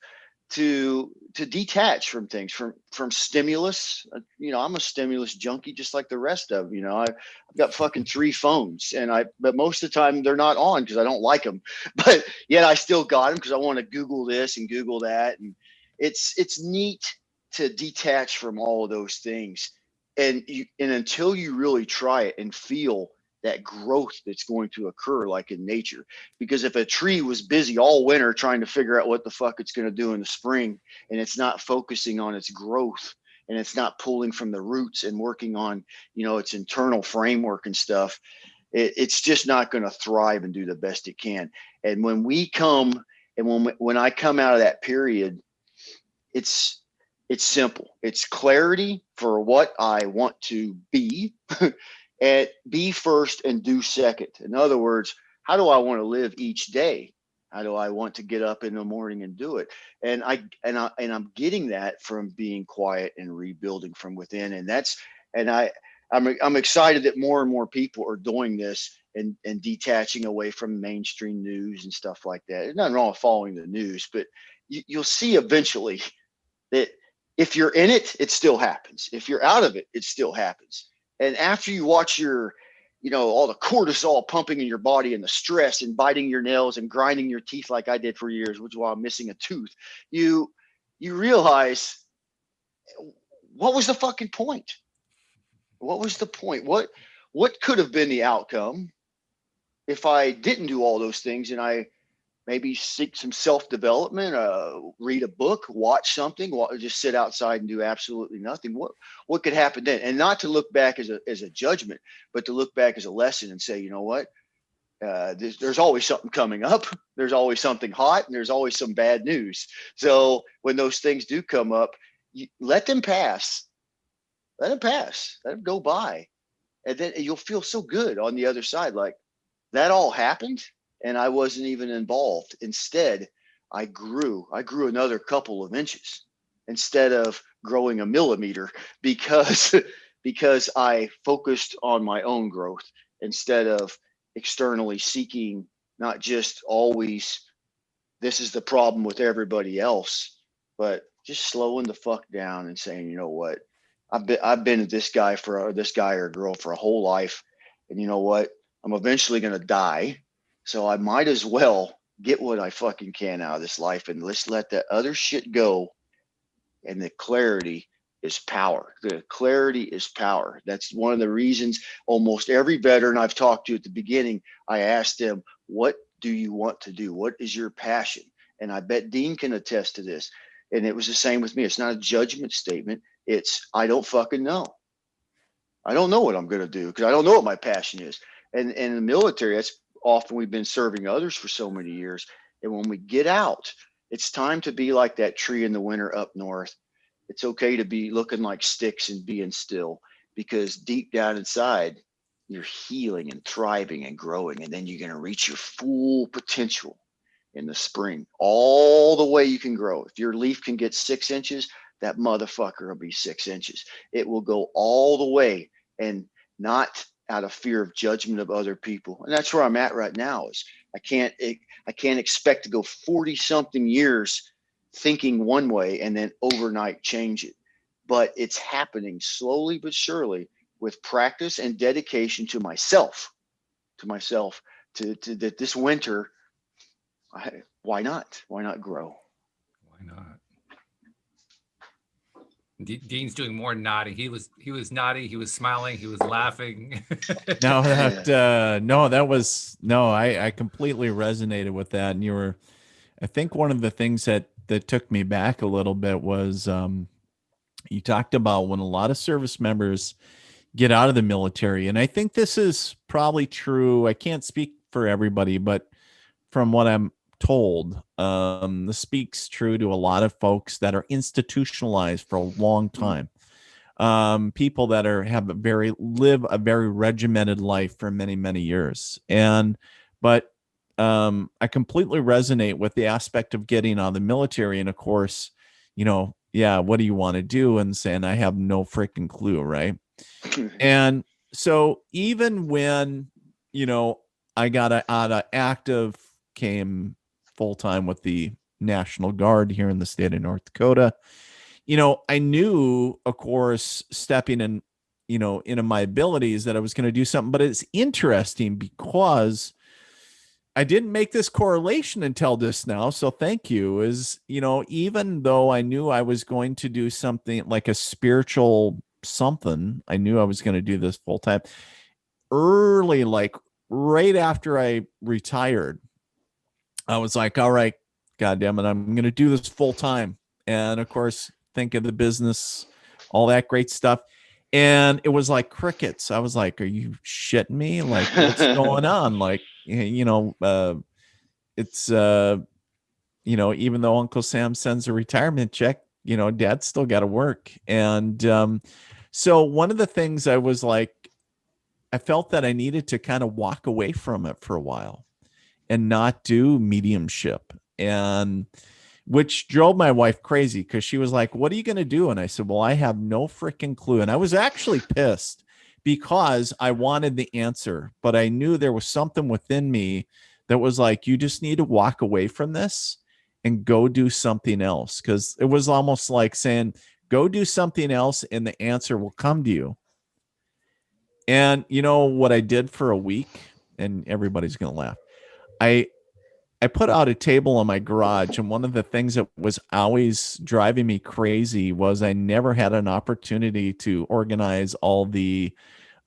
to detach from things, from stimulus. I'm a stimulus junkie, just like the rest of them. I've got fucking 3 phones, but most of the time they're not on because I don't like them, but yet I still got them because I want to Google this and Google that. And it's neat to detach from all of those things. And until you really try it and feel that growth that's going to occur, like in nature. Because if a tree was busy all winter trying to figure out what the fuck it's going to do in the spring, and it's not focusing on its growth, and it's not pulling from the roots and working on, its internal framework and stuff, it's just not going to thrive and do the best it can. And when we come, and when I come out of that period, it's simple. It's clarity for what I want to be. And be first and do second. In other words, how do I want to live each day? How do I want to get up in the morning and do it? And I'm getting that from being quiet and rebuilding from within. And I'm excited that more and more people are doing this and detaching away from mainstream news and stuff like that. There's nothing wrong with following the news, but you'll see eventually that if you're in it, it still happens. If you're out of it, it still happens. And after you watch all the cortisol pumping in your body and the stress and biting your nails and grinding your teeth like I did for years, which is why I'm missing a tooth, you realize, what was the fucking point? What was the point? What could have been the outcome if I didn't do all those things, and I maybe seek some self-development, read a book, watch something, just sit outside and do absolutely nothing? What could happen then? And not to look back as a judgment, but to look back as a lesson and say, you know what? There's always something coming up. There's always something hot, and there's always some bad news. So when those things do come up, let them pass. Let them pass. Let them go by. And then you'll feel so good on the other side. Like, that all happened, and I wasn't even involved. Instead, I grew another couple of inches instead of growing a millimeter, because I focused on my own growth instead of externally seeking, not just always, this is the problem with everybody else, but just slowing the fuck down and saying, you know what, I've been this guy or girl for a whole life, and you know what, I'm eventually going to die. So I might as well get what I fucking can out of this life, and let's let that other shit go. And the clarity is power. The clarity is power. That's one of the reasons almost every veteran I've talked to at the beginning, I asked them, what do you want to do? What is your passion? And I bet Dean can attest to this. And it was the same with me. It's not a judgment statement. It's, I don't fucking know. I don't know what I'm going to do, because I don't know what my passion is. And in the military, that's often, we've been serving others for so many years. And when we get out, it's time to be like that tree in the winter up north. It's okay to be looking like sticks and being still, because deep down inside, you're healing and thriving and growing. And then you're going to reach your full potential in the spring, all the way you can grow. If your leaf can get 6 inches, that motherfucker will be 6 inches. It will go all the way, and not out of fear of judgment of other people. And that's where I'm at right now. Is I can't expect to go 40 something years thinking one way and then overnight change it. but it's happening slowly but surely with practice and dedication to myself, to that this winter. Why not? Why not grow? Why not? Dean's doing more nodding. He was nodding. He was smiling. He was laughing. No, I completely resonated with that. And I think one of the things that took me back a little bit was, you talked about when a lot of service members get out of the military. And I think this is probably true. I can't speak for everybody, but from what I'm told, this speaks true to a lot of folks that are institutionalized for a long time. People that live a very regimented life for many, many years. But I completely resonate with the aspect of getting out of the military. And of course, what do you want to do? And saying, I have no freaking clue. Right. And so even when, I got out of active, came full time with the National Guard here in the state of North Dakota, I knew, of course, stepping in, into my abilities that I was going to do something. But it's interesting because I didn't make this correlation until this now. So thank you. Even though I knew I was going to do something like a spiritual something, I knew I was going to do this full time. Early, like right after I retired, I was like, all right, God damn it, I'm going to do this full time. And of course, think of the business, all that great stuff. And it was like crickets. I was like, are you shitting me? Like, what's going on? Like, it's, even though Uncle Sam sends a retirement check, Dad's still got to work. And so one of the things I was like, I felt that I needed to kind of walk away from it for a while and not do mediumship, and which drove my wife crazy because she was like, what are you going to do? And I said, well, I have no freaking clue. And I was actually pissed because I wanted the answer, but I knew there was something within me that was like, you just need to walk away from this and go do something else. Because it was almost like saying, go do something else and the answer will come to you. And you know what I did for a week, and everybody's going to laugh. I put out a table in my garage, and one of the things that was always driving me crazy was I never had an opportunity to organize all the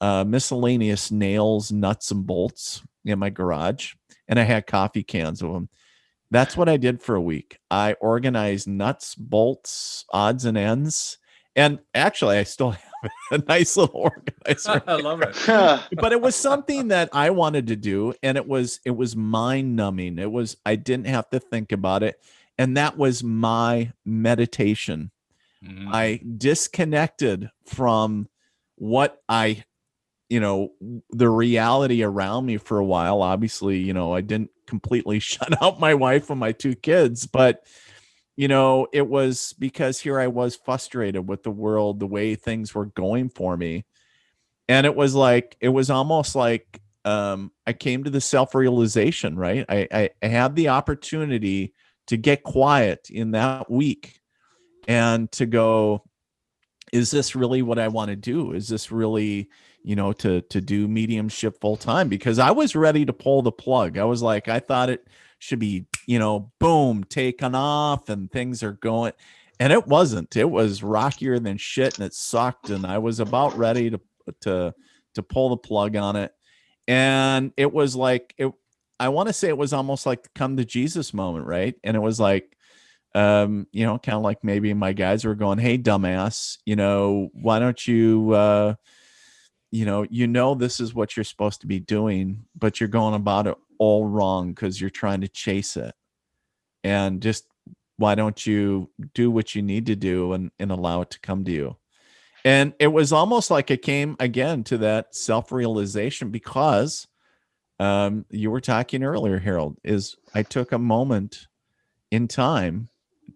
miscellaneous nails, nuts, and bolts in my garage, and I had coffee cans of them. That's what I did for a week. I organized nuts, bolts, odds and ends, and actually I still have a nice little organizer. I love it. But it was something that I wanted to do, and it was mind numbing. I didn't have to think about it, and that was my meditation. I disconnected from what the reality around me for a while. Obviously, I didn't completely shut out my wife and my two kids, but it was because here I was frustrated with the world, the way things were going for me. And it was almost like I came to the self-realization, right? I had the opportunity to get quiet in that week and to go, is this really what I want to do? Is this really, to do mediumship full time? Because I was ready to pull the plug. I was like, I thought it should be, boom, taken off and things are going. And it wasn't. It was rockier than shit, and it sucked. And I was about ready to pull the plug on it. And it was like, I want to say it was almost like the come to Jesus moment, right? And it was like, kind of like maybe my guys were going, hey, dumbass, why don't you, this is what you're supposed to be doing, but you're going about it all wrong because you're trying to chase it. And just why don't you do what you need to do and allow it to come to you? And it was almost like it came again to that self-realization because you were talking earlier, Harold, is I took a moment in time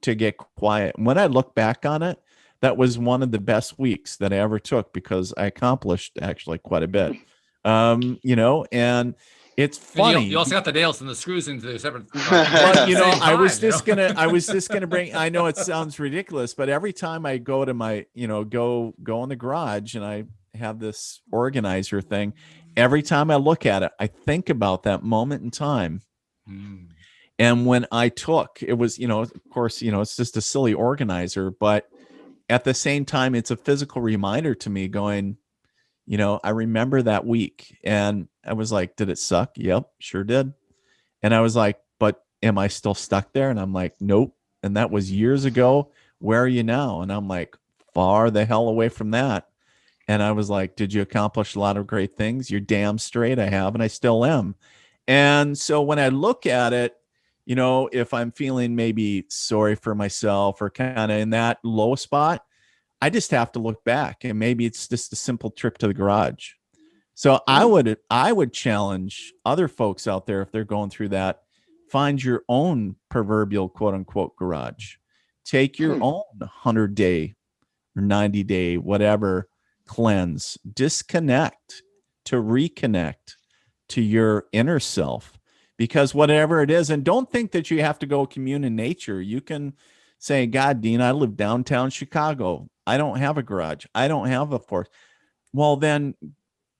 to get quiet. When I look back on it, that was one of the best weeks that I ever took because I accomplished actually quite a bit. And It's And funny. you also got the nails and the screws into the separate. But I was just gonna bring. I know it sounds ridiculous, but every time I go to my, go in the garage and I have this organizer thing, every time I look at it, I think about that moment in time. And when I took it was, of course, it's just a silly organizer, but at the same time, it's a physical reminder to me going, I remember that week and I was like, did it suck? Yep, sure did. And I was like, but am I still stuck there? And I'm like, nope. And that was years ago. Where are you now? And I'm like, far the hell away from that. And I was like, did you accomplish a lot of great things? You're damn straight I have, and I still am. And so when I look at it, if I'm feeling maybe sorry for myself or kind of in that low spot, I just have to look back, and maybe it's just a simple trip to the garage. So I would challenge other folks out there, if they're going through that, find your own proverbial quote unquote garage. Take your own 100-day or 90-day, whatever, cleanse, disconnect to reconnect to your inner self, because whatever it is, and don't think that you have to go commune in nature. You can say, God, Dean, I live downtown Chicago. I don't have a garage. I don't have a forest. Well, then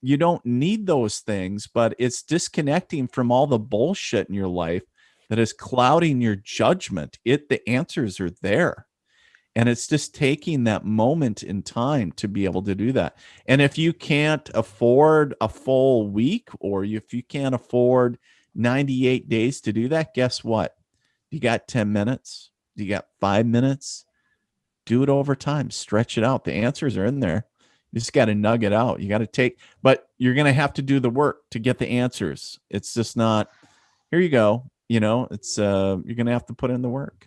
you don't need those things, but it's disconnecting from all the bullshit in your life that is clouding your judgment. The answers are there. And it's just taking that moment in time to be able to do that. And if you can't afford a full week, or if you can't afford 98 days to do that, guess what? You got 10 minutes. You got 5 minutes. Do it over time. Stretch it out. The answers are in there. You just got to nug it out. You got to but you're going to have to do the work to get the answers. It's just not, here you go. It's, you're going to have to put in the work.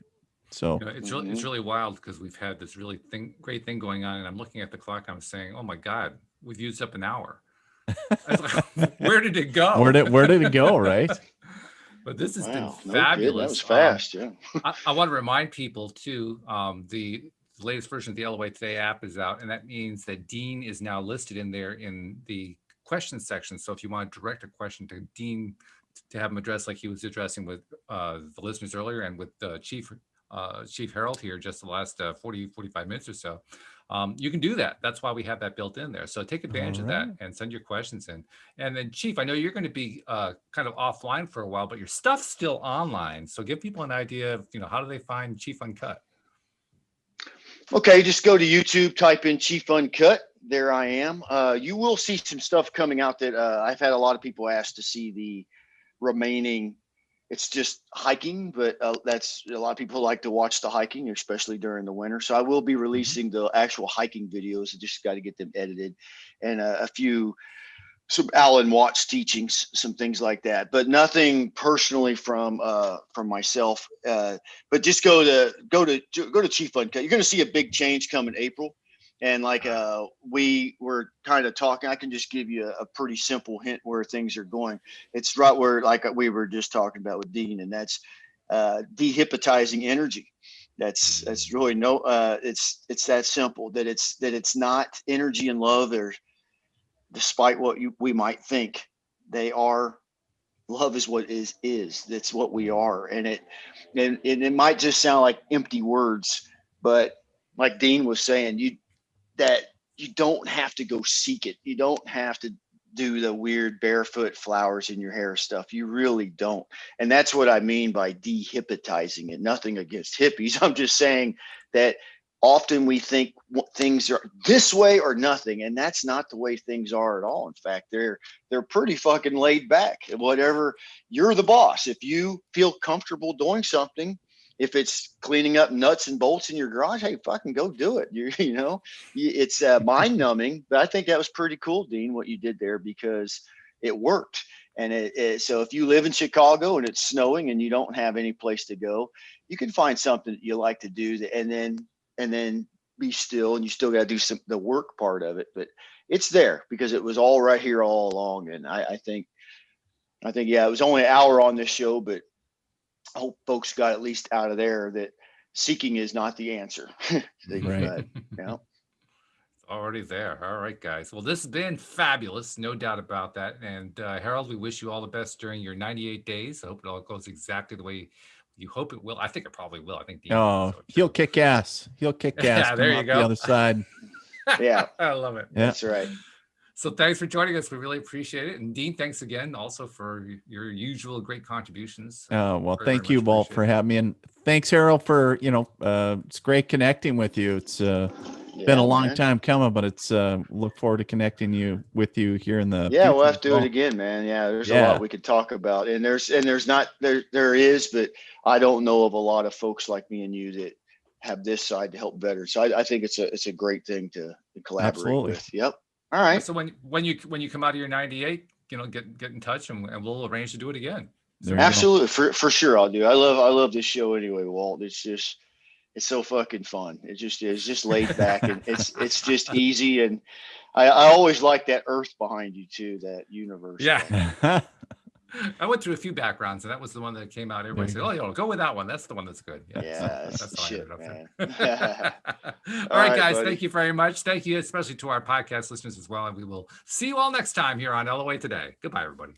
So it's really wild, because we've had this really great thing going on, and I'm looking at the clock. I'm saying, oh my God, we've used up an hour. I was like, where did it go? Where did it go? Right. But this has been No fabulous. kidding. That was fast. Yeah. I want to remind people too, the latest version of the LOA Today app is out, and that means that Dean is now listed in there in the question section. So if you want to direct a question to Dean, to have him address like he was addressing with the listeners earlier, and with Chief Harold here just the last 45 minutes or so, you can do that. That's why we have that built in there. So take advantage of that and send your questions in. And then, Chief, I know you're going to be kind of offline for a while, but your stuff's still online. So give people an idea of, how do they find Chief Uncut? Okay, just go to YouTube, type in Chief Uncut. There I am. You will see some stuff coming out that I've had a lot of people ask to see the remaining. It's just hiking, but that's a lot of people like to watch the hiking, especially during the winter. So I will be releasing the actual hiking videos. I just got to get them edited, and some Alan Watts teachings, some things like that, but nothing personally from myself. But just go to Chief Uncut. You're going to see a big change come in April. And like we were kind of talking, I can just give you a pretty simple hint where things are going. It's right where, like we were just talking about with Dean, and that's dehypnotizing energy. That's really it's that simple. That it's not energy and love, or despite what we might think, they are. Love is what is. That's what we are, and it might just sound like empty words, but like Dean was saying, you don't have to go seek it. You don't have to do the weird barefoot flowers in your hair stuff. You really don't. And that's what I mean by dehypnotizing it. Nothing against hippies. I'm just saying that often we think things are this way or nothing, and that's not the way things are at all. In fact, they're pretty fucking laid back. Whatever, you're the boss. If you feel comfortable doing something, if it's cleaning up nuts and bolts in your garage, hey, fucking go do it. It's mind numbing, but I think that was pretty cool, Dean, what you did there, because it worked. And so if you live in Chicago and it's snowing and you don't have any place to go, you can find something that you like to do, and then be still, and you still got to do the work part of it, but it's there because it was all right here all along. And I think, yeah, it was only an hour on this show, but I hope folks got at least out of there that seeking is not the answer. Right. Yeah. Already there. All right, guys. Well, this has been fabulous, no doubt about that. And Harold, we wish you all the best during your 98 days. I hope it all goes exactly the way you hope it will. I think it probably will. I think Dean Oh, thinks so he'll too. kick ass. He'll kick ass. Yeah, there Come you out go. the other side. Yeah. I love it. Yeah. That's right. So thanks for joining us. We really appreciate it. And Dean, thanks again also for your usual great contributions. Oh, well, Very, thank very you, much Walt, for appreciated. having me. And thanks, Harold, for, it's great connecting with you. It's been a long man. time coming, but it's look forward to connecting with you here in the Yeah, future we'll have as to do well. it again, man. Yeah, there's a Yeah. lot we could talk about, and there's not there is, but I don't know of a lot of folks like me and you that have this side to help veterans. So I think it's a great thing to collaborate Absolutely. with. Yep. All right. So when you come out of your 98, get in touch and we'll arrange to do it again. There you go. Absolutely, for sure, I'll do. I love this show anyway, Walt. It's so fucking fun. It's just laid back and it's just easy, and I always like that earth behind you too, that universe. Yeah. I went through a few backgrounds, and that was the one that came out. Everybody said, "Oh, go with that one. That's the one that's good." Yeah, that's that's how I shit, ended up man. there. All right, guys. buddy. Thank you very much. Thank you, especially to our podcast listeners as well. And we will see you all next time here on LOA Today. Goodbye, everybody.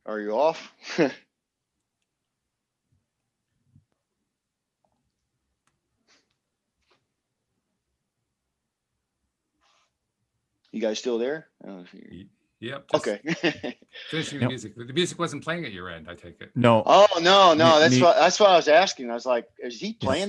Are you off? You guys still there? Oh, Yep. Just okay. finishing the music. The music wasn't playing at your end, I take it. No. Oh no, Me- that's what I was asking. I was like, is he playing